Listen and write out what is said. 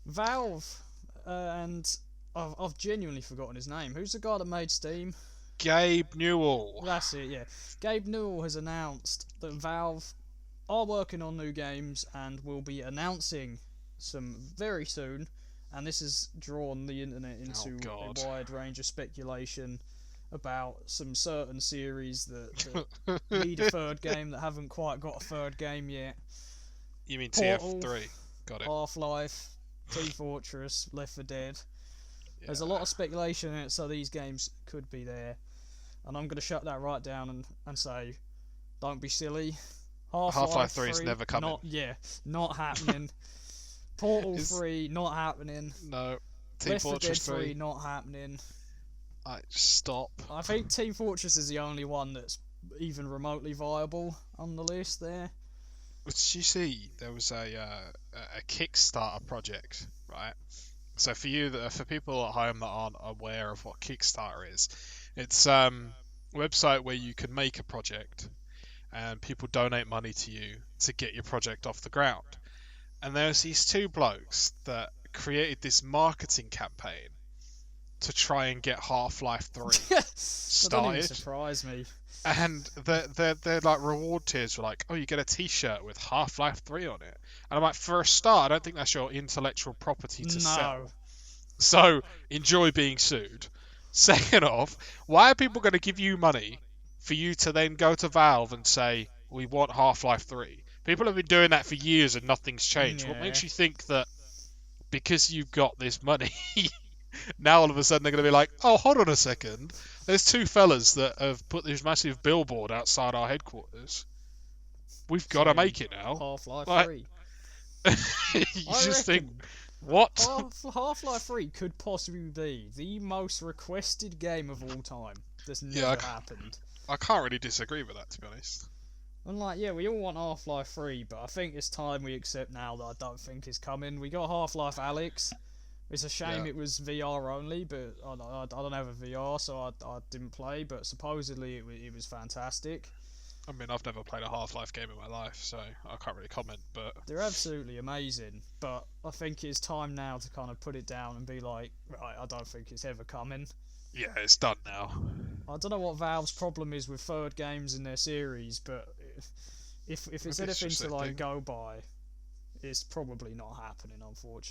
Valve, and I've genuinely forgotten his name. Who's the guy that made Steam? Gabe Newell. That's it, yeah. Gabe Newell has announced that Valve are working on new games and will be announcing some very soon. And this has drawn the internet Oh into God. a wide range of speculation about some certain series that need a third game that haven't quite got a third game yet. You mean Portal, TF3? Got it. Half-Life, Team Fortress, Left 4 Dead. There's a lot Yeah. of speculation in it, so these games could be there. And I'm going to shut that right down and say, don't be silly. Half-Life Half-Life 3 is 3, never coming. not happening. Portal Is 3, not happening. no. Team Left 4 Dead Fortress 3, 3. not happening. Stop. I think Team Fortress is the only one that's even remotely viable on the list there. Did you see there was a Kickstarter project, right? So for people at home that aren't aware of what Kickstarter is, it's a website where you can make a project and people donate money to you to get your project off the ground. And there's these two blokes that created this marketing campaign to try and get Half-Life 3 That doesn't even started. surprise me. And their like reward tiers were like, oh, you get a T-shirt with Half-Life 3 on it. And I'm like, for a start, I don't think that's your intellectual property to sell. So enjoy being sued. Second off, why are people going to give you money for you to then go to Valve and say, we want Half-Life 3? People have been doing that for years and nothing's changed. What Yeah. makes you think that because you've got this money, now all of a sudden they're going to be like, oh, hold on a second. There's two fellas that have put this massive billboard outside our headquarters. We've got to make it now. Half-Life Like, 3. you I just think, reckon what? Half-Life 3 could possibly be the most requested game of all time. That's Yeah, never happened. I can't really disagree with that, to be honest. And yeah, we all want Half-Life 3, but I think it's time we accept now that I don't think it's coming. We got Half-Life Alyx. It's a shame Yeah. it was VR only, but I don't have a VR, so I didn't play, but supposedly it was fantastic. I mean, I've never played a Half-Life game in my life, so I can't really comment, but They're absolutely amazing, but I think it's time now to kind of put it down and be like, right, I don't think it's ever coming. yeah, it's done now. I don't know what Valve's problem is with third games in their series, but if it's Maybe it's anything just to their like thing. go by, it's probably not happening, unfortunately.